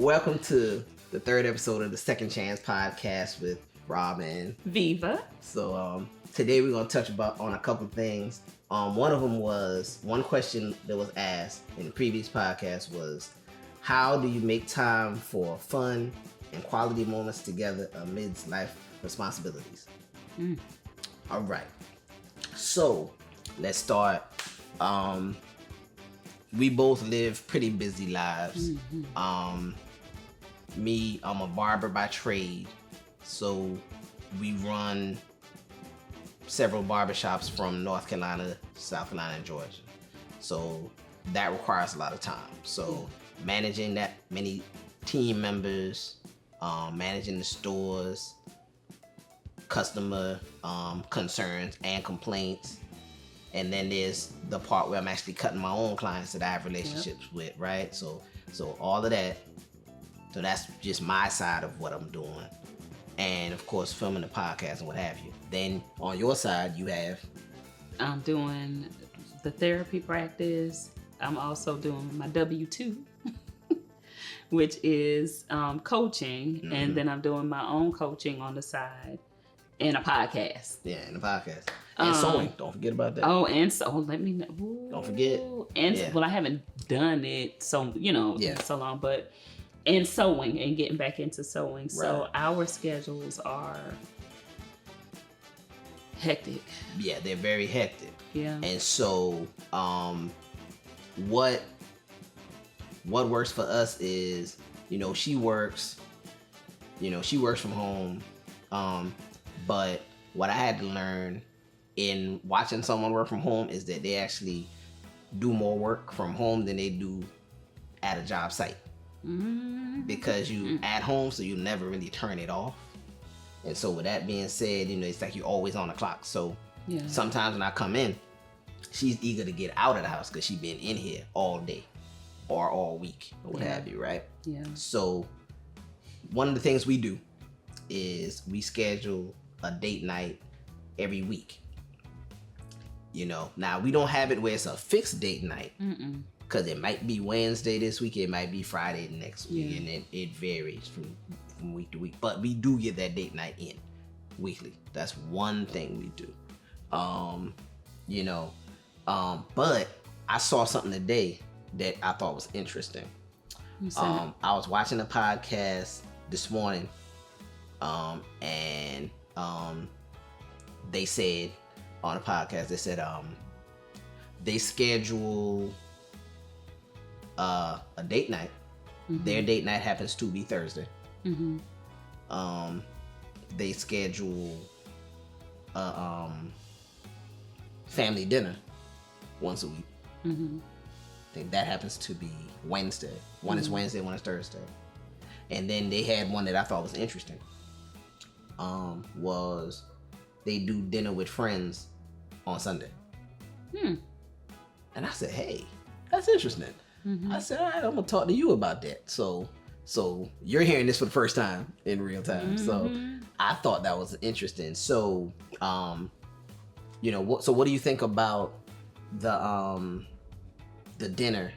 Welcome to the third episode of the Second Chance podcast with Rob and Viva. So today we're going to touch on a couple things. One of them was, one question that was asked in the previous podcast was, how do you make time for fun and quality moments together amidst life responsibilities? All right. So let's start. We both live pretty busy lives. Me, I'm a barber by trade. So we run several barbershops from North Carolina, South Carolina, and Georgia. So that requires a lot of time. So managing that many team members, managing the stores, customer concerns and complaints. And then there's the part where I'm actually cutting my own clients that I have relationships with, right? So all of that. So that's just my side of what I'm doing. And of course, filming the podcast and what have you. Then on your side, you have? I'm doing the therapy practice. I'm also doing my W-2, which is coaching. And then I'm doing my own coaching on the side and a podcast. Yeah, and a podcast. And sewing. Don't forget about that. Oh, and so let me know. Ooh. Don't forget. And well, I haven't done it so long, but and sewing and getting back into sewing. Right. So our schedules are hectic. Yeah, they're very hectic. Yeah. And so what works for us is, she works from home. But what I had to learn in watching someone work from home is that they actually do more work from home than they do at a job site. Because you at home, so you never really turn it off. And so with that being said, it's like you're always on the clock. So sometimes when I come in, she's eager to get out of the house because she's been in here all day or all week or what have you, right? Yeah. So one of the things we do is we schedule a date night every week. Now we don't have it where it's a fixed date night. Because it might be Wednesday this week, it might be Friday the next week, and it varies from week to week. But we do get that date night in weekly. That's one thing we do. But I saw something today that I thought was interesting. I was watching a podcast this morning, and they said on the podcast, they said they schedule a date night. Their date night happens to be Thursday. They schedule a family dinner once a week. I think that happens to be Wednesday. One is Wednesday, one is Thursday. And then they had one that I thought was interesting. Was they do dinner with friends on Sunday. And I said, hey, that's interesting. I said, all right, I'm gonna talk to you about that. So you're hearing this for the first time in real time. So I thought that was interesting. So what do you think about the dinner,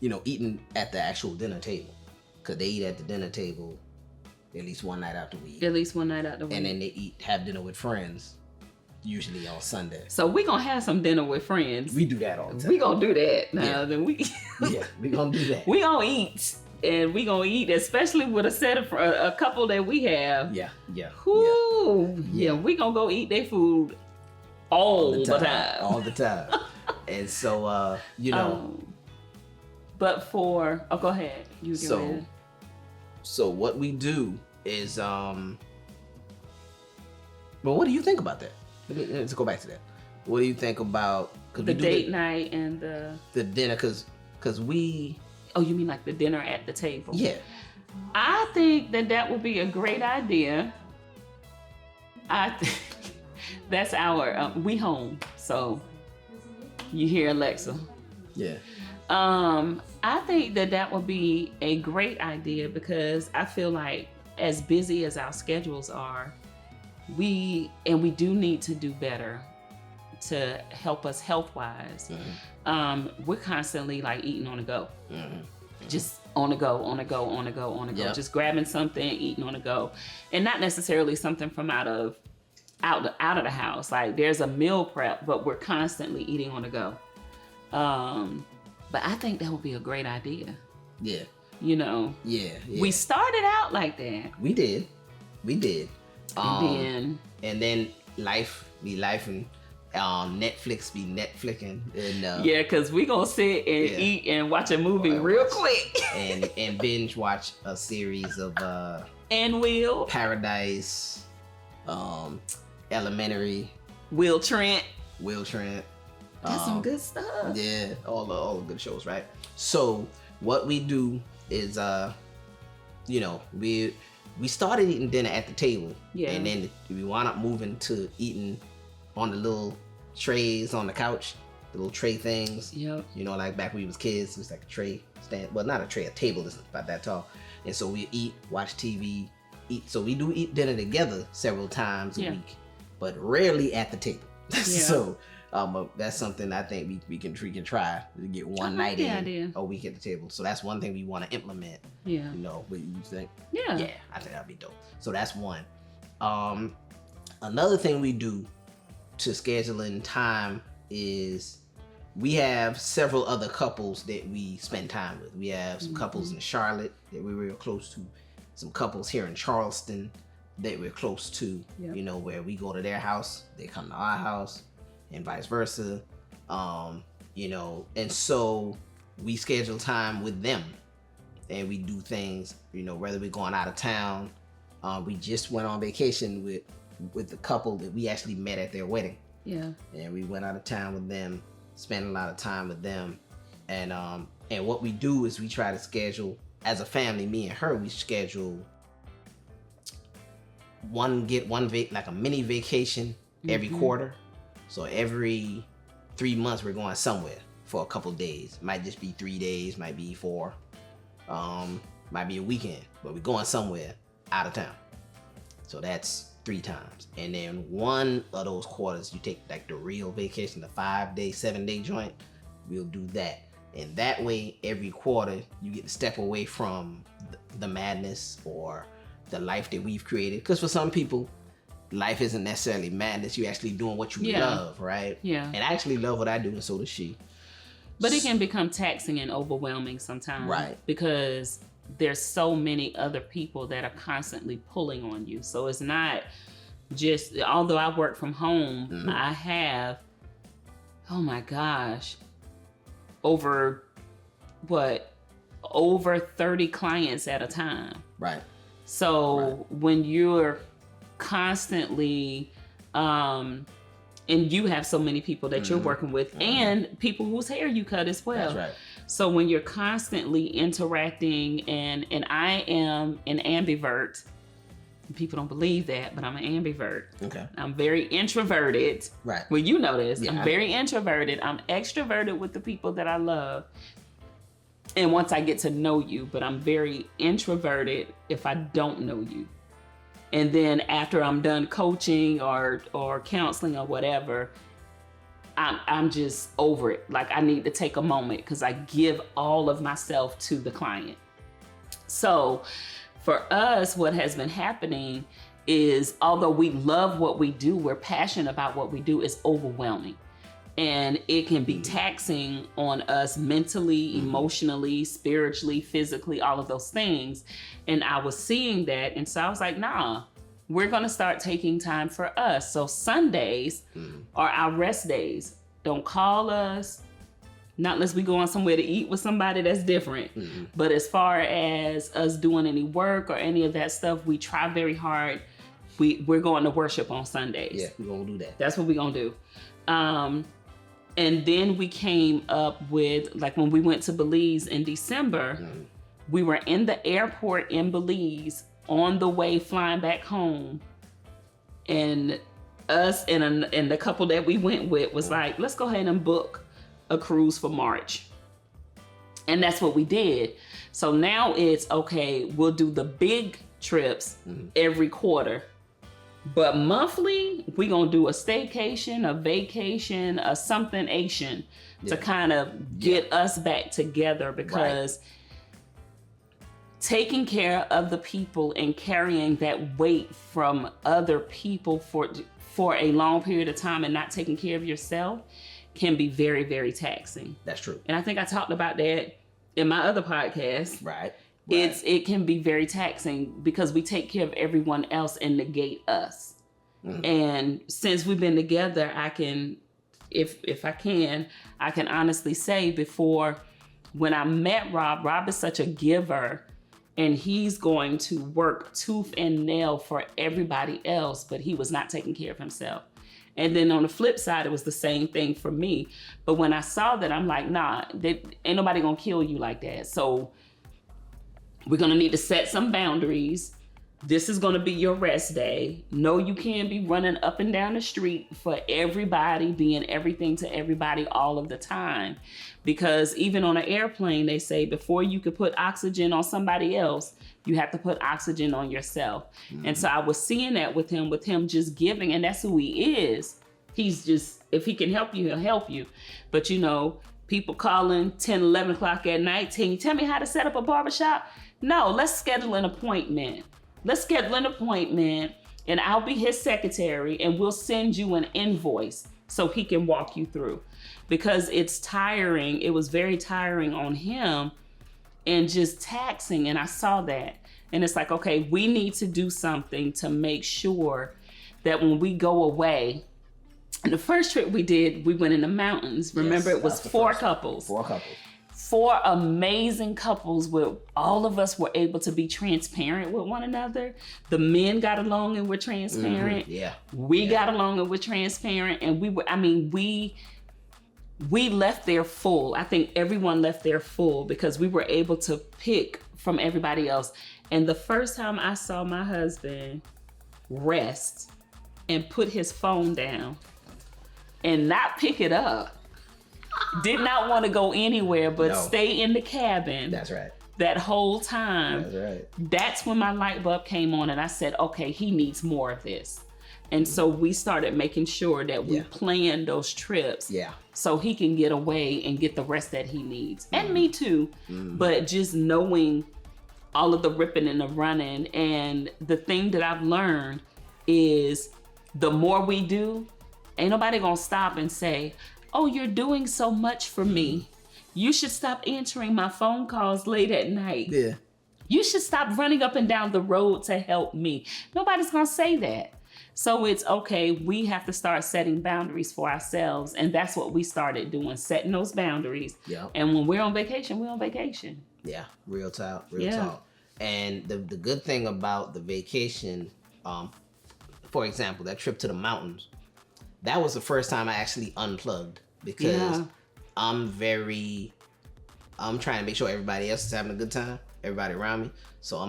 eating at the actual dinner table? Because they eat at the dinner table at least one night out the week. At least one night out the week. And then they have dinner with friends, usually on Sunday. So we gonna have some dinner with friends. We do that all the time. We gonna do that now. Then we we gonna do that. We gonna eat, and we gonna eat, especially with a couple that we have. Yeah. We gonna go eat their food all the time. All the time. And so but for go ahead. You get ready. So what we do is well, what do you think about that? Let's go back to that. What do you think about the date night and the dinner? Because we... Oh, you mean like the dinner at the table? Yeah. I think that would be a great idea. That's our... we home, so you hear Alexa. Yeah. I think that would be a great idea because I feel like as busy as our schedules are, we do need to do better to help us health-wise. We're constantly like eating on the go. just on the go, on the go, on the go, on the go, Yep. just grabbing something, eating on the go, and not necessarily something from out of the house. Like there's a meal prep, but we're constantly eating on the go. But I think that would be a great idea. Yeah. You know, Yeah. we started out like that, We did. and And then life be life, and Netflix be Netflixing, and yeah, because we gonna sit and Yeah. eat and watch a movie Well, real watch- quick. and binge watch a series of And Paradise, Elementary, Will Trent. Will Trent. That's some good stuff. Yeah, all the good shows, right? So what we do is, we started eating dinner at the table, Yeah. and then we wound up moving to eating on the little trays on the couch, the little tray things. Yep. You know, like back when we was kids, it was like a tray stand. Well, not a tray, a table is about that tall. And so we eat, watch TV, eat. So we do eat dinner together several times a Yeah. week, but rarely at the table. Yeah. So that's something I think we can try to get one I like night the in idea. a week at the table. So that's one thing we want to implement. Yeah. You know, what you think? Yeah. Yeah, I think that'd be dope. So that's one. Another thing we do to schedule in time is we have several other couples that we spend time with. We have some couples in Charlotte that we're real close to, some couples here in Charleston that we're close to, Yep. you know, where we go to their house, they come to our house, and vice versa. And so we schedule time with them, and we do things, you know, whether we're going out of town. We just went on vacation with the couple that we actually met at their wedding, Yeah. and we went out of town with them, spent a lot of time with them, and what we do is we try to schedule as a family. Me and her, we schedule like a mini vacation every quarter. So every 3 months we're going somewhere for a couple days. Might just be 3 days, might be 4, might be a weekend, but we're going somewhere out of town. So that's 3 times. And then one of those quarters you take like the real vacation, the 5-day, 7-day joint. We'll do that. And that way every quarter you get to step away from the madness or the life that we've created. Because for some people, life isn't necessarily madness. You're actually doing what you Yeah. love, right? Yeah. And I actually love what I do, and so does she. But it can become taxing and overwhelming sometimes. Right. Because there's so many other people that are constantly pulling on you. So it's not just, although I work from home, I have, oh my gosh, over 30 clients at a time. Right. So when you're constantly, and you have so many people that you're working with, and people whose hair you cut as well. That's right. So when you're constantly interacting, and I am an ambivert. People don't believe that, but I'm an ambivert. Okay. I'm very introverted. Right. Well, you know this. Yeah, I'm I very introverted. I'm extroverted with the people that I love. And once I get to know you, but I'm very introverted if I don't know you. And then after I'm done coaching or counseling or whatever, I'm just over it. Like I need to take a moment because I give all of myself to the client. So for us, what has been happening is, although we love what we do, we're passionate about what we do, it's overwhelming. And it can be taxing on us mentally, emotionally, spiritually, physically, all of those things. And I was seeing that. And so I was like, nah, we're going to start taking time for us. So Sundays are our rest days. Don't call us. Not unless we go on somewhere to eat with somebody, that's different. But as far as us doing any work or any of that stuff, we try very hard. We're going to worship on Sundays. Yeah, we're going to do that. That's what we're going to do. And then we came up with, like when we went to Belize in December, we were in the airport in Belize on the way flying back home. And us and the couple that we went with was like, let's go ahead and book a cruise for March. And that's what we did. So now it's, okay, we'll do the big trips every quarter. But monthly, we're going to do a staycation, a vacation, a something-ation to kind of get us back together, because taking care of the people and carrying that weight from other people for a long period of time and not taking care of yourself can be very, very taxing. That's true. And I think I talked about that in my other podcast. Right. It can be very taxing because we take care of everyone else and negate us. Mm-hmm. And since we've been together, I can, if I can honestly say before, when I met Rob is such a giver, and he's going to work tooth and nail for everybody else, but he was not taking care of himself. And then on the flip side, it was the same thing for me. But when I saw that, I'm like, nah, ain't nobody gonna kill you like that. So we're gonna need to set some boundaries. This is gonna be your rest day. No, you can't be running up and down the street for everybody, being everything to everybody all of the time. Because even on an airplane, they say before you could put oxygen on somebody else, you have to put oxygen on yourself. Mm-hmm. And so I was seeing that with him just giving, and that's who he is. He's just, if he can help you, he'll help you. But you know, people calling 10, 11 o'clock at night, tell me how to set up a barbershop. No, let's schedule an appointment. And I'll be his secretary and we'll send you an invoice so he can walk you through. Because it's tiring. It was very tiring on him and just taxing. And I saw that. And it's like, okay, we need to do something to make sure that when we go away, and the first trip we did, we went in the mountains. Remember, it was 4 couples. 4 couples. 4 amazing couples where all of us were able to be transparent with one another. The men got along and were transparent. Mm-hmm. Yeah. We got along and were transparent. And we left there full. I think everyone left there full because we were able to pick from everybody else. And the first time I saw my husband rest and put his phone down and not pick it up, did not want to go anywhere but stay in the cabin. That's right. That whole time. That's right. That's when my light bulb came on and I said, okay, he needs more of this. And so we started making sure that we planned those trips so he can get away and get the rest that he needs. And me too. But just knowing all of the ripping and the running. And the thing that I've learned is the more we do, ain't nobody gonna stop and say, oh, you're doing so much for me. You should stop answering my phone calls late at night. Yeah. You should stop running up and down the road to help me. Nobody's gonna say that. So it's okay, we have to start setting boundaries for ourselves. And that's what we started doing, setting those boundaries. Yep. And when we're on vacation, we're on vacation. Yeah, real talk. And the good thing about the vacation, for example, that trip to the mountains, that was the first time I actually unplugged because I'm trying to make sure everybody else is having a good time, everybody around me. So I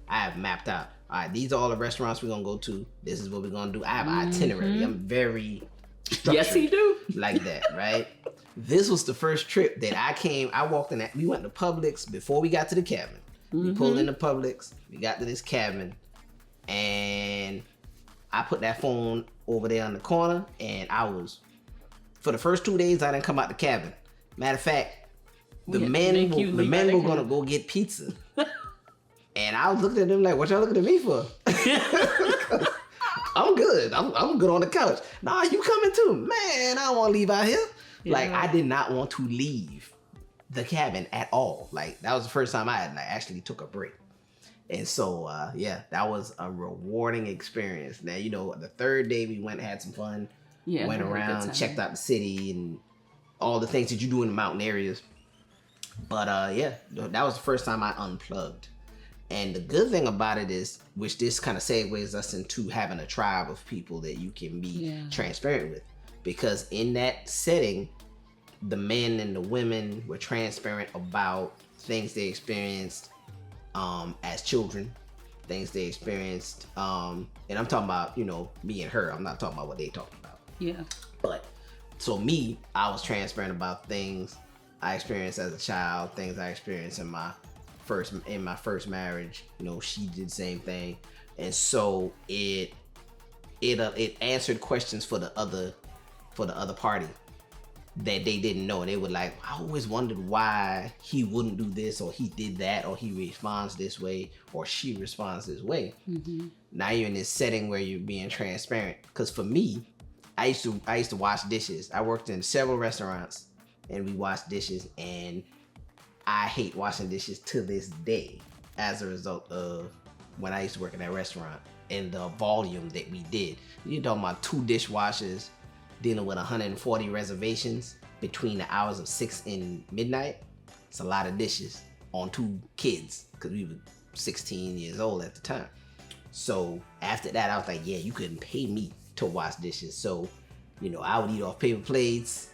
have mapped out, all right, these are all the restaurants we're going to go to. This is what we're going to do. I have an itinerary. I'm very structured. Yes, he do. Like that, right? This was the first trip that I walked in, we went to Publix before we got to the cabin. We pulled into Publix, we got to this cabin, and I put that phone over there in the corner, and for the first 2 days, I didn't come out the cabin. Matter of fact, the men were gonna go get pizza. And I was looking at them like, what y'all looking at me for? I'm good. I'm good on the couch. Nah, you coming too. Man, I don't want to leave out here. Yeah. Like, I did not want to leave the cabin at all. Like, that was the first time I had actually took a break. And so, that was a rewarding experience. Now, the 3rd day we went, had some fun, went around, checked out the city and all the things that you do in the mountain areas. But that was the first time I unplugged. And the good thing about it is, which this kind of segues us into having a tribe of people that you can be transparent with. Because in that setting, the men and the women were transparent about things they experienced as children, things they experienced, and I'm talking about, me and her. I'm not talking about what they talking about. Yeah. But so me, I was transparent about things I experienced as a child, things I experienced in my first marriage. She did the same thing, and so it answered questions for the other party. that they didn't know. And they were like, I always wondered why he wouldn't do this, or he did that, or he responds this way, or she responds this way. Mm-hmm. Now you're in this setting where you're being transparent. Because for me, I used to wash dishes. I worked in several restaurants and we washed dishes, and I hate washing dishes to this day as a result of when I used to work in that restaurant and the volume that we did. You're talking about 2 dishwashers dealing with 140 reservations between the hours of 6 and midnight. It's a lot of dishes on 2 kids, because we were 16 years old at the time. So after that, I was like, yeah, you couldn't pay me to wash dishes. So, I would eat off paper plates.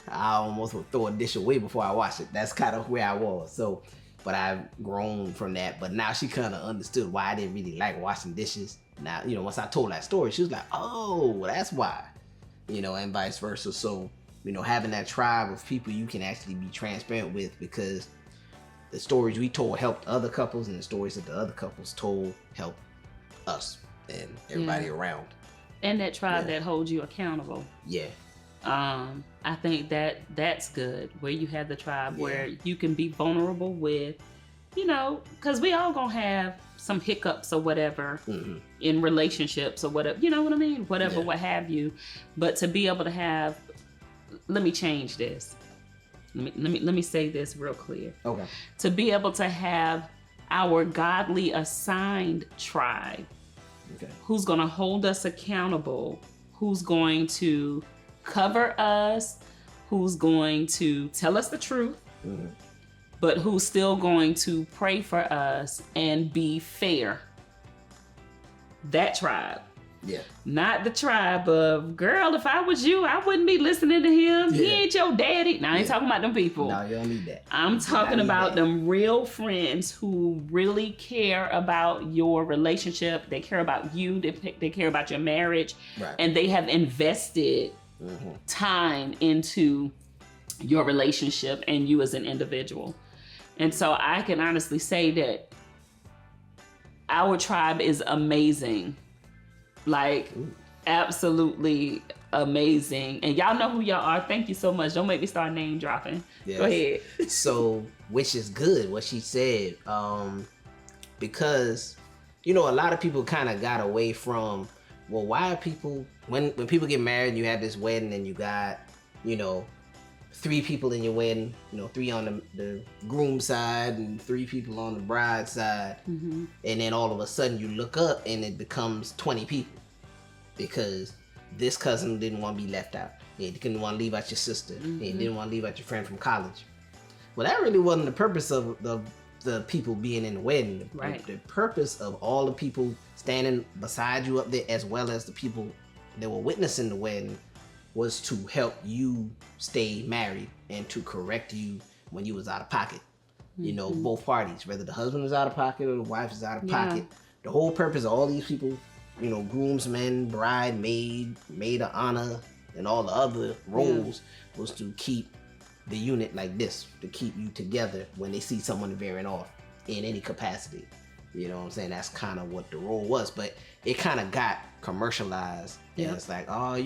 I almost would throw a dish away before I wash it. That's kind of where I was. So, but I've grown from that. But now she kind of understood why I didn't really like washing dishes. Now, once I told that story, she was like, oh, that's why. And vice versa. So, having that tribe of people you can actually be transparent with, because the stories we told helped other couples, and the stories that the other couples told helped us and everybody around. And that tribe that holds you accountable. Yeah. I think that's good, where you have the tribe where you can be vulnerable with, because we all gonna have some hiccups or whatever in relationships or whatever, you know what I mean? Whatever, what have you. But to be able to have, let me change this. Let me say this real clear. Okay. To be able to have our godly assigned tribe, who's gonna hold us accountable, who's going to cover us, who's going to tell us the truth, but who's still going to pray for us and be fair. That tribe. Yeah. Not the tribe of, girl, if I was you, I wouldn't be listening to him. He ain't your daddy. Now, I ain't talking about them people. No, you don't need that. I'm talking about them real friends who really care about your relationship. They care about you. They care about your marriage. Right. And they have invested time into your relationship and you as an individual. And so I can honestly say that our tribe is amazing. Like, absolutely amazing. And y'all know who y'all are. Thank you so much. Don't make me start name dropping. Yes. Go ahead. So, which is good, what she said. Because, a lot of people kind of got away from, well, why are people, when people get married, you have this wedding and you got, 3 people in your wedding, 3 on the groom side and 3 people on the bride side. And then all of a sudden you look up and it becomes 20 people because this cousin didn't want to be left out. They didn't want to leave out your sister. They didn't want to leave out your friend from college. Well, that really wasn't the purpose of the people being in the wedding. Right. The purpose of all the people standing beside you up there, as well as the people that were witnessing the wedding, was to help you stay married and to correct you when you was out of pocket. Both parties, whether the husband was out of pocket or the wife is out of pocket. The whole purpose of all these people, groomsmen, bride, maid of honor, and all the other roles was to keep the unit like this, to keep you together when they see someone veering off in any capacity. You know what I'm saying? That's kind of what the role was, but it kind of got commercialized. And it's like, I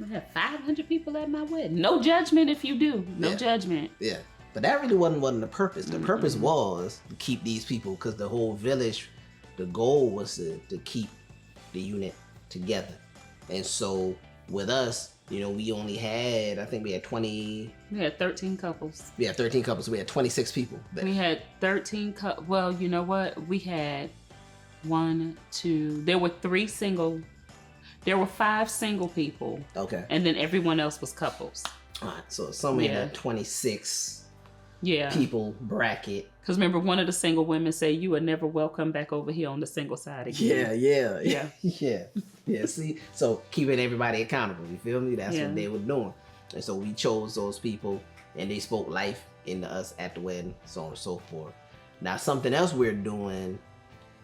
have 500 people at my wedding. No judgment if you do. No judgment. Yeah. But that really wasn't the purpose. The purpose was to keep these people, because the whole village, the goal was to keep the unit together. And so with us, we only had, I think we had 20. We had 13 couples. We had 13 couples. We had 26 people. We had 13 well, you know what? We had 1, 2, there were 3 single. There were 5 single people. Okay. And then everyone else was couples. All right. So somewhere in that 26 people bracket. Because remember, one of the single women say, you are never welcome back over here on the single side again. Yeah. See, so keeping everybody accountable. You feel me? That's what they were doing. And so we chose those people, and they spoke life into us at the wedding, so on and so forth. Now, something else we're doing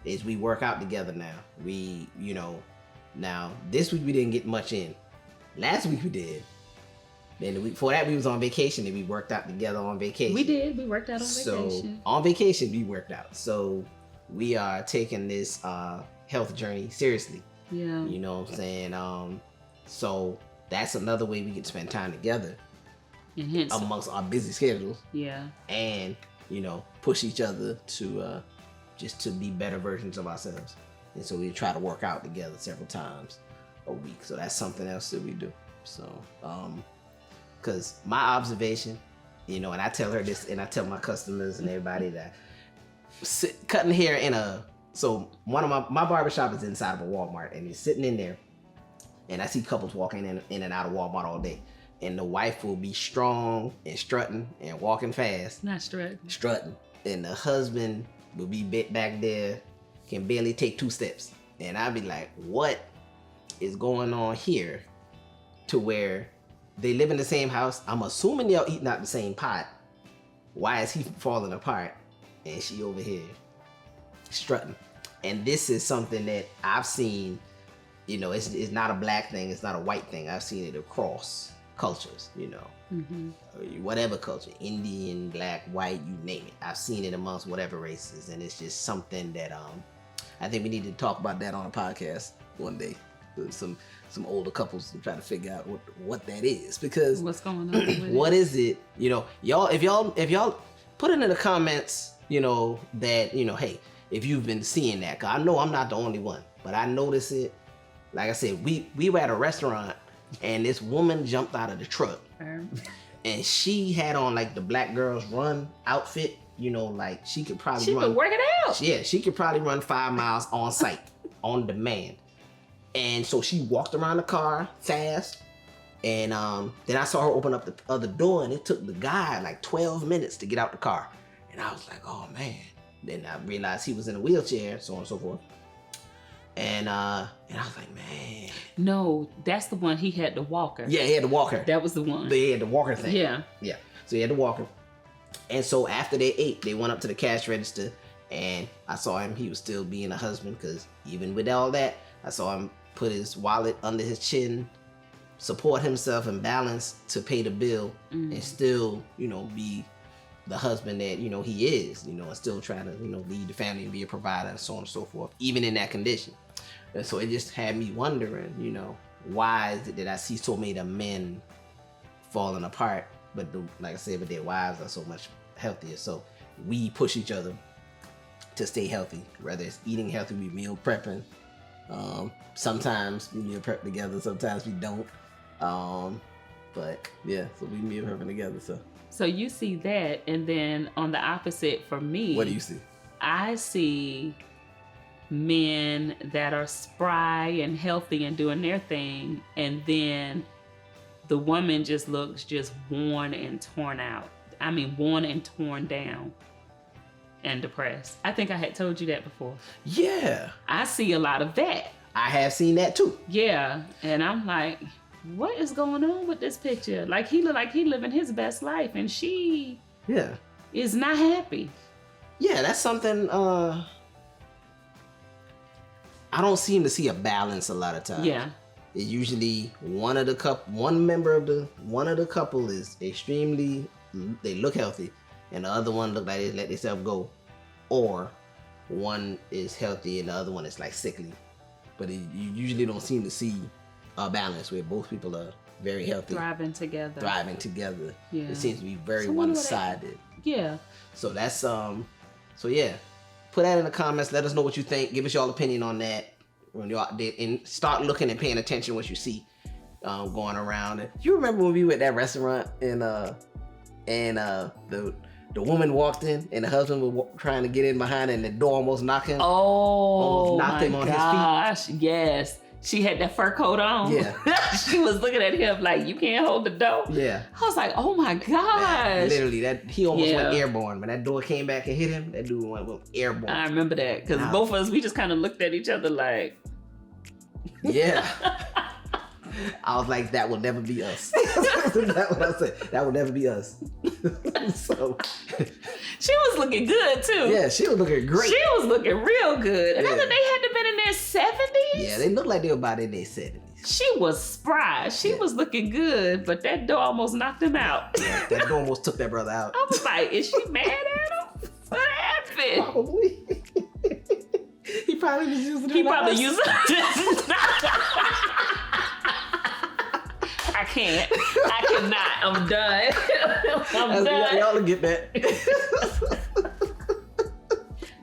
is we work out together now. We, now this week we didn't get much in. Last week we did. Then the week before that we was on vacation, and we worked out together on vacation. We did. We worked out on vacation. So on vacation we worked out. So we are taking this health journey seriously. Yeah. You know what I'm saying? So that's another way we can spend time together And hence, amongst our busy schedules, yeah. and push each other to just to be better versions of ourselves. And so we try to work out together several times a week. So that's something else that we do. So because my observation, and I tell her this, and I tell my customers and everybody that cutting hair so one of my barbershop is inside of a Walmart, and he's sitting in there, and I see couples walking in and out of Walmart all day, and the wife will be strong and strutting and walking fast, Not strutting. and the husband will be bit back there, can barely take 2 steps, and I'd be like, what is going on here? To where they live in the same house, I'm assuming y'all eating out the same pot. Why is he falling apart and she over here strutting? And this is something that I've seen, it's not a black thing, it's not a white thing. I've seen it across cultures, whatever culture, Indian, black, white, you name it. I've seen it amongst whatever races, and it's just something that I think we need to talk about that on a podcast one day. With some older couples to try to figure out what that is, because What's going on with what it? is it? Y'all, if y'all put it in the comments, that hey, if you've been seeing that, 'cause I know I'm not the only one, but I notice it. Like I said, we were at a restaurant, and this woman jumped out of the truck, and she had on like the Black Girls Run outfit. Like she could probably She run. been working out. Yeah, she could probably run 5 miles on site, on demand. And so she walked around the car fast, and then I saw her open up the other door, and it took the guy like 12 minutes to get out the car. And I was like, oh man. Then I realized he was in a wheelchair, so on and so forth. And I was like, man. No, that's the one. He had the walker. Yeah, he had the walker. That was the one. They had the walker thing. Yeah. Yeah. So he had the walker. And so after they ate, they went up to the cash register, and I saw him. He was still being a husband, because even with all that, I saw him put his wallet under his chin, support himself and balance to pay the bill, and still, be the husband that, he is, and still trying to, lead the family and be a provider, and so on and so forth, even in that condition. And so it just had me wondering, why is it that I see so many of men falling apart, but like I said, but their wives are so much healthier. So we push each other to stay healthy, whether it's eating healthy, we meal prepping. Sometimes we meal prep together, sometimes we don't. But yeah, so we meal prepping together. So you see that, and then on the opposite for me, What do you see? I see men that are spry and healthy and doing their thing, and then the woman just looks just worn and torn out. I mean, worn and torn down and depressed. I think I had told you that before. Yeah, I see a lot of that. I have seen that too. Yeah, and I'm like, what is going on with this picture? Like, he look like he living his best life, and she Yeah, is not happy. yeah, that's something. I don't seem to see a balance a lot of times. Yeah. It's usually one member of the couple is extremely, they look healthy, and the other one look like they let themselves go, or one is healthy and the other one is like sickly. But you usually don't seem to see a balance where both people are very healthy, Thriving together. Yeah. It seems to be very So what do one-sided. Yeah. So that's so yeah. Put that in the comments. Let us know what you think. Give us your opinion on that when you're out there, and start looking and paying attention to what you see going around. And you remember when we were at that restaurant and the woman walked in and the husband was trying to get in behind, and the door almost knocked him. Oh, Almost knocked him on his feet. gosh. Yes. She had that fur coat on. Yeah. She was looking at him like, you can't hold the door. Yeah. I was like, oh my gosh. Literally, he almost went Yeah. airborne. When that door came back and hit him, that dude went airborne. I remember that because Nah. both of us, we just kind of looked at each other like, Yeah. I was like, that will never be us. That's what I said. That will never be us. So, she was looking good too. yeah, she was looking great. She was looking real good. And I Yeah. think they had to been in their 70s. Yeah, they look like they were about in their 70s. She was spry. She was looking good, but that door almost knocked him out. Yeah, that door almost took that brother out. I was like, is she mad at him? What happened? Probably. He probably was using it. He probably used can't. I cannot. I'm done. I'm done. Y'all will get that.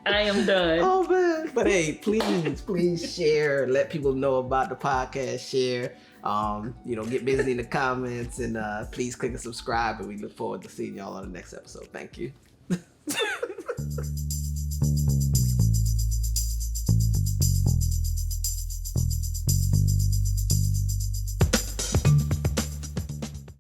I am done. Oh man. But hey, please share. Let people know about the podcast. Share. Get busy in the comments and please click and subscribe. And we look forward to seeing y'all on the next episode. Thank you.